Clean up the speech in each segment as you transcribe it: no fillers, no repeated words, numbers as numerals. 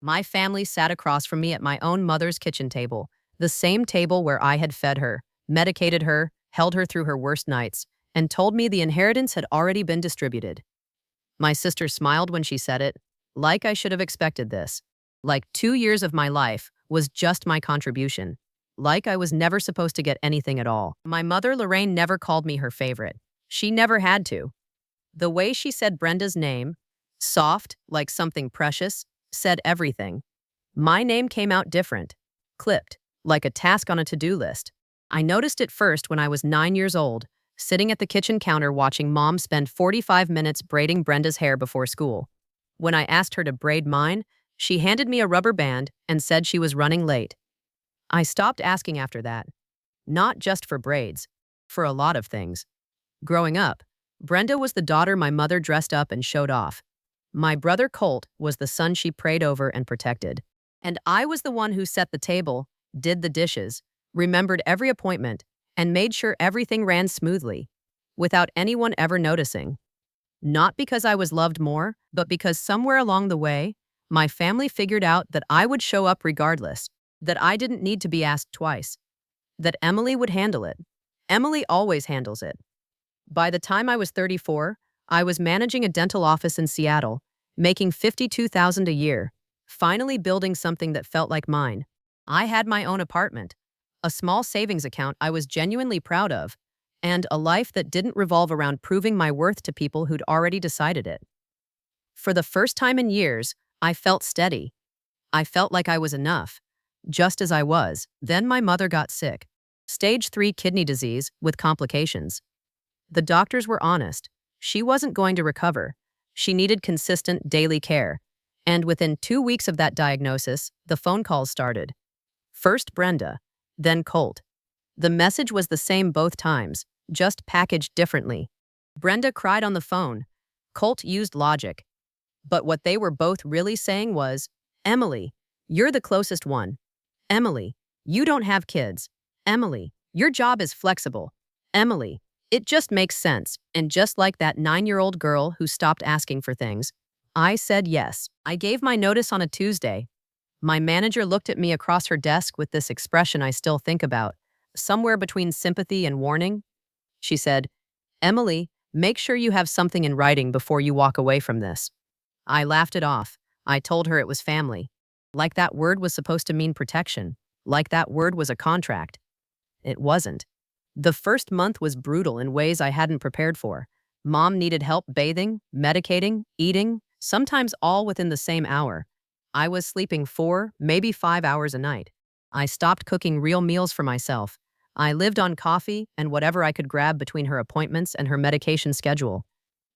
My family sat across from me at my own mother's kitchen table, the same table where I had fed her, medicated her, held her through her worst nights, and told me the inheritance had already been distributed. My sister smiled when she said it, like I should have expected this. Like 2 years of my life was just my contribution. Like I was never supposed to get anything at all. My mother, Lorraine, never called me her favorite. She never had to. The way she said Brenda's name, soft, like something precious, said everything. My name came out different, clipped, like a task on a to-do list. I noticed it first when I was 9 years old, sitting at the kitchen counter watching Mom spend 45 minutes braiding Brenda's hair before school. When I asked her to braid mine, she handed me a rubber band and said she was running late. I stopped asking after that. Not just for braids, for a lot of things. Growing up, Brenda was the daughter my mother dressed up and showed off. My brother Colt was the son she prayed over and protected. And I was the one who set the table, did the dishes, remembered every appointment, and made sure everything ran smoothly, without anyone ever noticing. Not because I was loved more, but because somewhere along the way, my family figured out that I would show up regardless, that I didn't need to be asked twice, that Emily would handle it. Emily always handles it. By the time I was 34, I was managing a dental office in Seattle, making $52,000 a year, finally building something that felt like mine. I had my own apartment, a small savings account I was genuinely proud of, and a life that didn't revolve around proving my worth to people who'd already decided it. For the first time in years, I felt steady. I felt like I was enough, just as I was. Then my mother got sick, stage 3 kidney disease with complications. The doctors were honest. She wasn't going to recover. She needed consistent daily care. And within 2 weeks of that diagnosis, the phone calls started. First Brenda, then Colt. The message was the same both times, just packaged differently. Brenda cried on the phone. Colt used logic. But what they were both really saying was, Emily, you're the closest one. Emily, you don't have kids. Emily, your job is flexible. Emily, it just makes sense. And just like that 9-year-old girl who stopped asking for things, I said yes. I gave my notice on a Tuesday. My manager looked at me across her desk with this expression I still think about, somewhere between sympathy and warning. She said, Emily, make sure you have something in writing before you walk away from this. I laughed it off. I told her it was family. Like that word was supposed to mean protection. Like that word was a contract. It wasn't. The first month was brutal in ways I hadn't prepared for. Mom needed help bathing, medicating, eating, sometimes all within the same hour. I was sleeping 4, maybe 5 hours a night. I stopped cooking real meals for myself. I lived on coffee and whatever I could grab between her appointments and her medication schedule.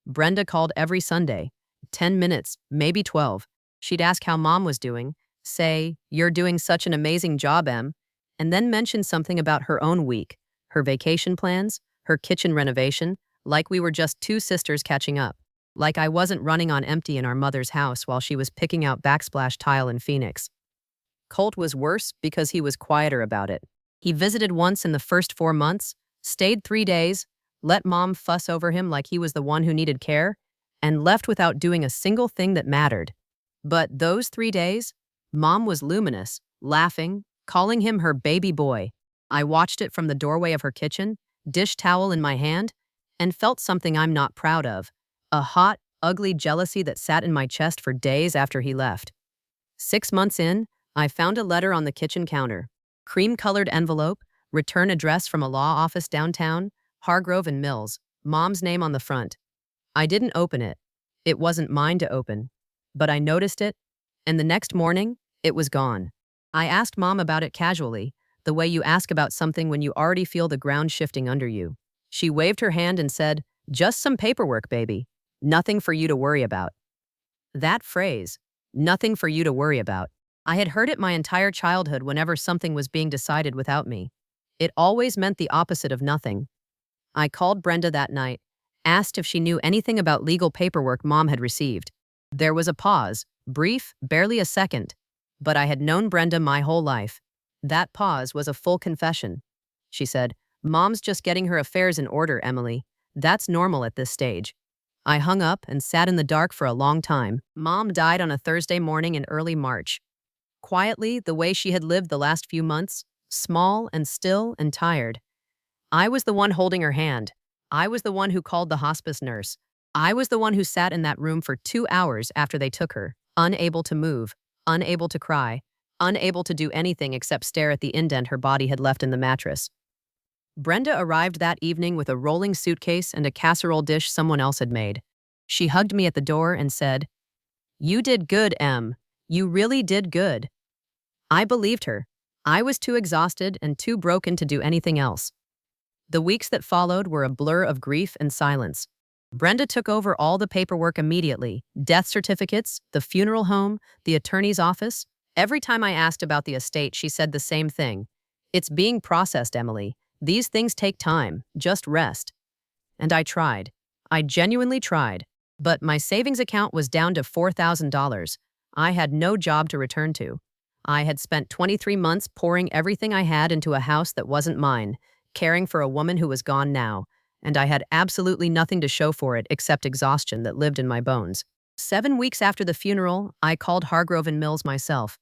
Brenda called every Sunday, 10 minutes, maybe 12. She'd ask how Mom was doing, say, "You're doing such an amazing job, Em," and then mention something about her own week, her vacation plans, her kitchen renovation, like we were just two sisters catching up. Like I wasn't running on empty in our mother's house while she was picking out backsplash tile in Phoenix. Colt was worse because he was quieter about it. He visited once in the first 4 months, stayed 3 days, let Mom fuss over him like he was the one who needed care, and left without doing a single thing that mattered. But those 3 days, Mom was luminous, laughing, calling him her baby boy. I watched it from the doorway of her kitchen, dish towel in my hand, and felt something I'm not proud of, a hot, ugly jealousy that sat in my chest for days after he left. 6 months in, I found a letter on the kitchen counter. Cream-colored envelope, return address from a law office downtown, Hargrove and Mills, Mom's name on the front. I didn't open it. It wasn't mine to open. But I noticed it, and the next morning, it was gone. I asked Mom about it casually, the way you ask about something when you already feel the ground shifting under you. She waved her hand and said, "Just some paperwork, baby. Nothing for you to worry about." That phrase, "nothing for you to worry about," I had heard it my entire childhood whenever something was being decided without me. It always meant the opposite of nothing. I called Brenda that night, asked if she knew anything about legal paperwork Mom had received. There was a pause, brief, barely a second, but I had known Brenda my whole life. That pause was a full confession. She said, "Mom's just getting her affairs in order, Emily. That's normal at this stage." I hung up and sat in the dark for a long time. Mom died on a Thursday morning in early March. Quietly, the way she had lived the last few months, small and still and tired. I was the one holding her hand. I was the one who called the hospice nurse. I was the one who sat in that room for 2 hours after they took her, unable to move, unable to cry, unable to do anything except stare at the indent her body had left in the mattress. Brenda arrived that evening with a rolling suitcase and a casserole dish someone else had made. She hugged me at the door and said, "You did good, Em. You really did good." I believed her. I was too exhausted and too broken to do anything else. The weeks that followed were a blur of grief and silence. Brenda took over all the paperwork immediately: death certificates, the funeral home, the attorney's office. Every time I asked about the estate, she said the same thing. "It's being processed, Emily. These things take time. Just rest." And I tried. I genuinely tried. But my savings account was down to $4,000. I had no job to return to. I had spent 23 months pouring everything I had into a house that wasn't mine, caring for a woman who was gone now, and I had absolutely nothing to show for it except exhaustion that lived in my bones. 7 weeks after the funeral, I called Hargrove and Mills myself.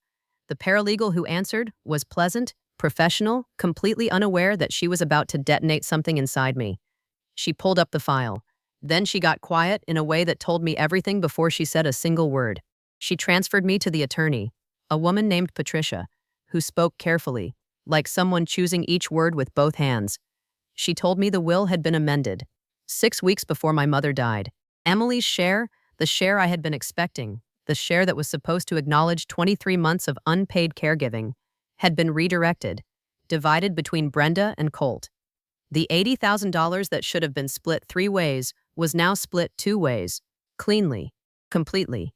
The paralegal who answered was pleasant, professional, completely unaware that she was about to detonate something inside me. She pulled up the file. Then she got quiet in a way that told me everything before she said a single word. She transferred me to the attorney, a woman named Patricia, who spoke carefully, like someone choosing each word with both hands. She told me the will had been amended 6 weeks before my mother died. Emily's share, the share I had been expecting, the share that was supposed to acknowledge 23 months of unpaid caregiving, had been redirected, divided between Brenda and Colt. The $80,000 that should have been split 3 ways was now split 2 ways, cleanly, completely.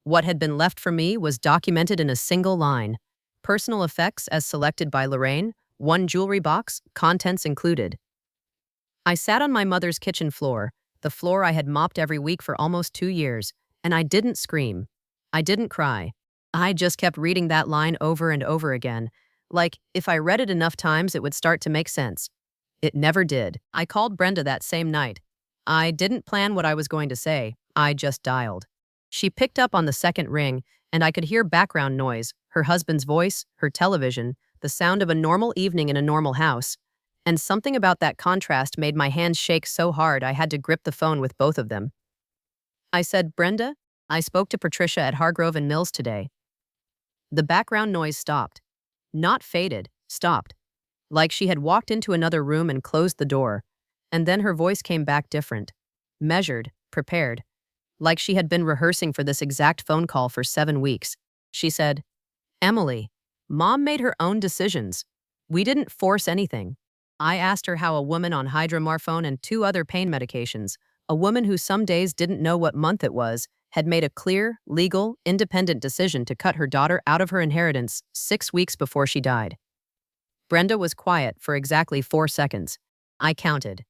What had been left for me was documented in a single line: personal effects as selected by Lorraine, 1 jewelry box, contents included. I sat on my mother's kitchen floor, the floor I had mopped every week for almost 2 years, and I didn't scream. I didn't cry. I just kept reading that line over and over again, like if I read it enough times it would start to make sense. It never did. I called Brenda that same night. I didn't plan what I was going to say. I just dialed. She picked up on the second ring, and I could hear background noise, her husband's voice, her television, the sound of a normal evening in a normal house. And something about that contrast made my hands shake so hard I had to grip the phone with both of them. I said, "Brenda, I spoke to Patricia at Hargrove and Mills today." The background noise stopped. Not faded, stopped. Like she had walked into another room and closed the door. And then her voice came back different. Measured, prepared. Like she had been rehearsing for this exact phone call for 7 weeks. She said, "Emily, Mom made her own decisions. We didn't force anything." I asked her how a woman on hydromorphone and 2 other pain medications, a woman who some days didn't know what month it was, had made a clear, legal, independent decision to cut her daughter out of her inheritance 6 weeks before she died. Brenda was quiet for exactly 4 seconds. I counted.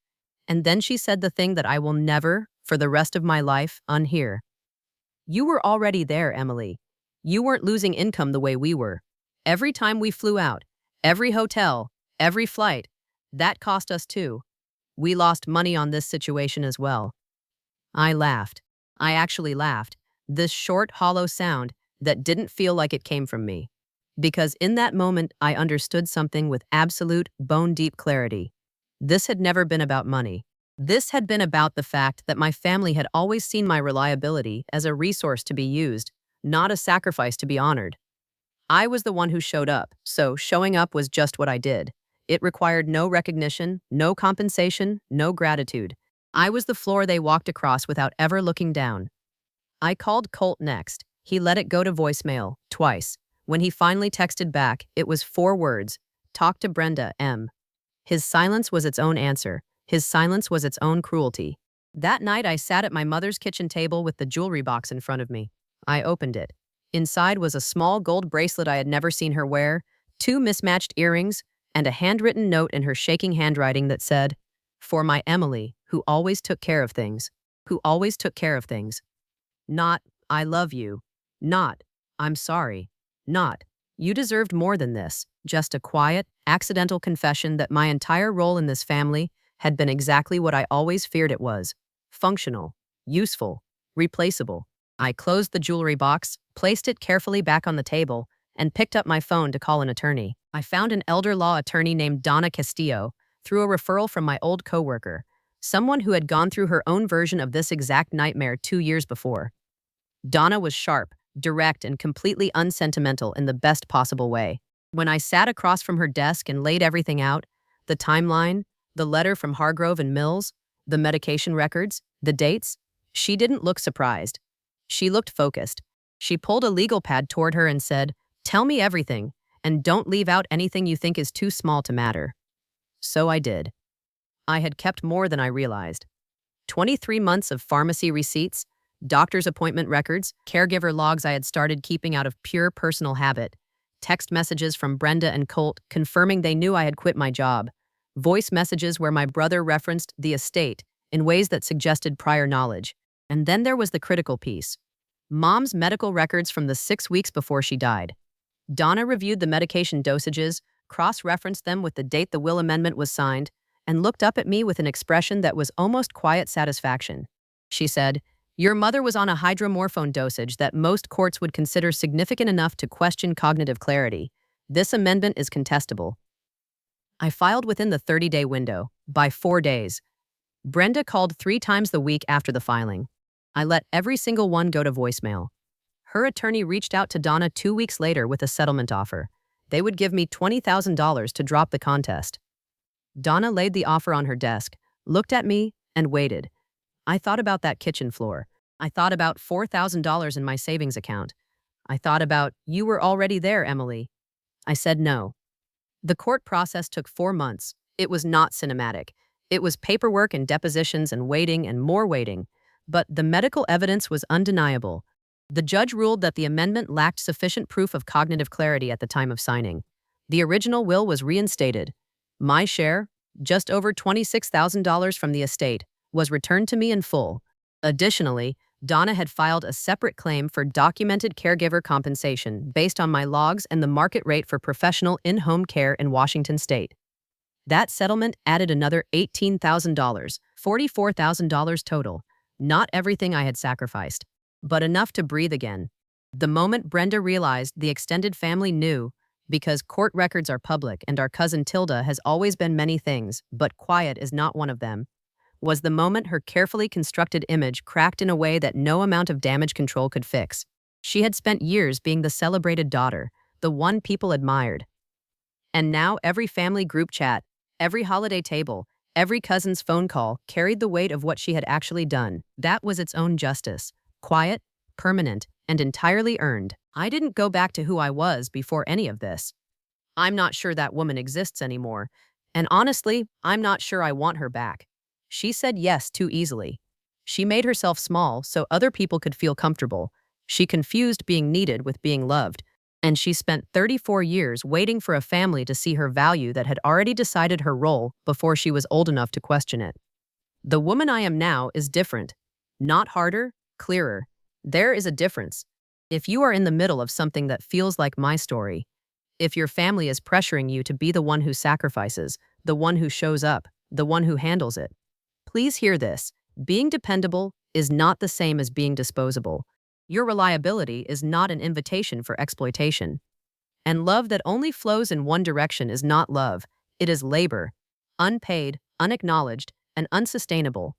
And then she said the thing that I will never, for the rest of my life, unhear. "You were already there, Emily. You weren't losing income the way we were. Every time we flew out, every hotel, every flight, that cost us too. We lost money on this situation as well." I laughed. I actually laughed. This short, hollow sound that didn't feel like it came from me. Because in that moment, I understood something with absolute, bone-deep clarity. This had never been about money. This had been about the fact that my family had always seen my reliability as a resource to be used, not a sacrifice to be honored. I was the one who showed up, so showing up was just what I did. It required no recognition, no compensation, no gratitude. I was the floor they walked across without ever looking down. I called Colt next. He let it go to voicemail, twice. When he finally texted back, it was 4 words: "Talk to Brenda, M." His silence was its own answer. His silence was its own cruelty. That night, I sat at my mother's kitchen table with the jewelry box in front of me. I opened it. Inside was a small gold bracelet I had never seen her wear, 2 mismatched earrings, and a handwritten note in her shaking handwriting that said, "For my Emily, who always took care of things. Who always took care of things." Not, "I love you." Not, "I'm sorry." Not, "You deserved more than this." Just a quiet, accidental confession that my entire role in this family had been exactly what I always feared it was: functional. useful, replaceable. I closed the jewelry box, placed it carefully back on the table, and picked up my phone to call an attorney. I found an elder law attorney named Donna Castillo through a referral from my old coworker, someone who had gone through her own version of this exact nightmare 2 years before. Donna was sharp, direct, and completely unsentimental in the best possible way. When I sat across from her desk and laid everything out, the timeline, the letter from Hargrove and Mills, the medication records, the dates, she didn't look surprised. She looked focused. She pulled a legal pad toward her and said, "Tell me everything, and don't leave out anything you think is too small to matter." So I did. I had kept more than I realized. 23 months of pharmacy receipts, doctor's appointment records, caregiver logs I had started keeping out of pure personal habit, text messages from Brenda and Colt confirming they knew I had quit my job, voice messages where my brother referenced the estate in ways that suggested prior knowledge. And then there was the critical piece. Mom's medical records from the 6 weeks before she died. Donna reviewed the medication dosages, cross-referenced them with the date the will amendment was signed, and looked up at me with an expression that was almost quiet satisfaction. She said, "Your mother was on a hydromorphone dosage that most courts would consider significant enough to question cognitive clarity. This amendment is contestable." I filed within the 30-day window, by 4 days. Brenda called 3 times the week after the filing. I let every single one go to voicemail. Her attorney reached out to Donna 2 weeks later with a settlement offer. They would give me $20,000 to drop the contest. Donna laid the offer on her desk, looked at me, and waited. I thought about that kitchen floor. I thought about $4,000 in my savings account. I thought about, "You were already there, Emily." I said no. The court process took 4 months. It was not cinematic. It was paperwork and depositions and waiting and more waiting. But the medical evidence was undeniable. The judge ruled that the amendment lacked sufficient proof of cognitive clarity at the time of signing. The original will was reinstated. My share, just over $26,000 from the estate, was returned to me in full. Additionally, Donna had filed a separate claim for documented caregiver compensation based on my logs and the market rate for professional in-home care in Washington state. That settlement added another $18,000, $44,000 total. Not everything I had sacrificed, but enough to breathe again. The moment Brenda realized the extended family knew, because court records are public and our cousin Tilda has always been many things, but quiet is not one of them, was the moment her carefully constructed image cracked in a way that no amount of damage control could fix. She had spent years being the celebrated daughter, the one people admired. And now every family group chat, every holiday table, every cousin's phone call carried the weight of what she had actually done. That was its own justice. Quiet, permanent, and entirely earned. I didn't go back to who I was before any of this. I'm not sure that woman exists anymore. And honestly, I'm not sure I want her back. She said yes too easily. She made herself small so other people could feel comfortable. She confused being needed with being loved. And she spent 34 years waiting for a family to see her value that had already decided her role before she was old enough to question it. The woman I am now is different. Not harder, clearer. There is a difference. If you are in the middle of something that feels like my story, if your family is pressuring you to be the one who sacrifices, the one who shows up, the one who handles it, please hear this. Being dependable is not the same as being disposable. Your reliability is not an invitation for exploitation. And love that only flows in one direction is not love. It is labor. Unpaid, unacknowledged, and unsustainable.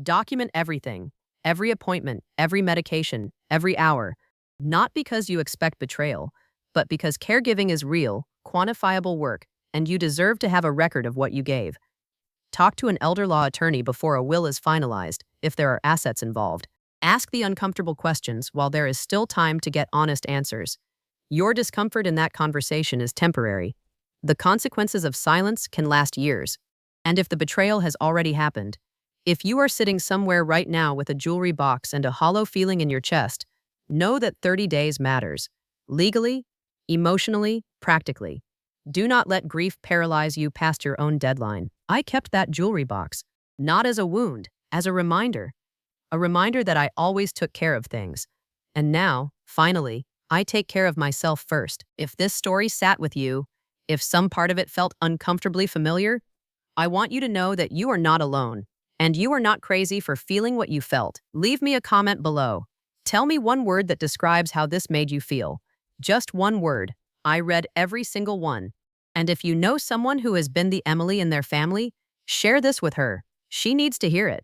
Document everything. Every appointment, every medication, every hour. Not because you expect betrayal, but because caregiving is real, quantifiable work, and you deserve to have a record of what you gave. Talk to an elder law attorney before a will is finalized, if there are assets involved. Ask the uncomfortable questions while there is still time to get honest answers. Your discomfort in that conversation is temporary. The consequences of silence can last years. And if the betrayal has already happened, if you are sitting somewhere right now with a jewelry box and a hollow feeling in your chest, know that 30 days matters. Legally, emotionally, practically. Do not let grief paralyze you past your own deadline. I kept that jewelry box, not as a wound, as a reminder. A reminder that I always took care of things. And now, finally, I take care of myself first. If this story sat with you, if some part of it felt uncomfortably familiar, I want you to know that you are not alone, And you are not crazy for feeling what you felt. Leave me a comment below. Tell me one word that describes how this made you feel. Just one word. I read every single one. And if you know someone who has been the Emily in their family, share this with her. She needs to hear it.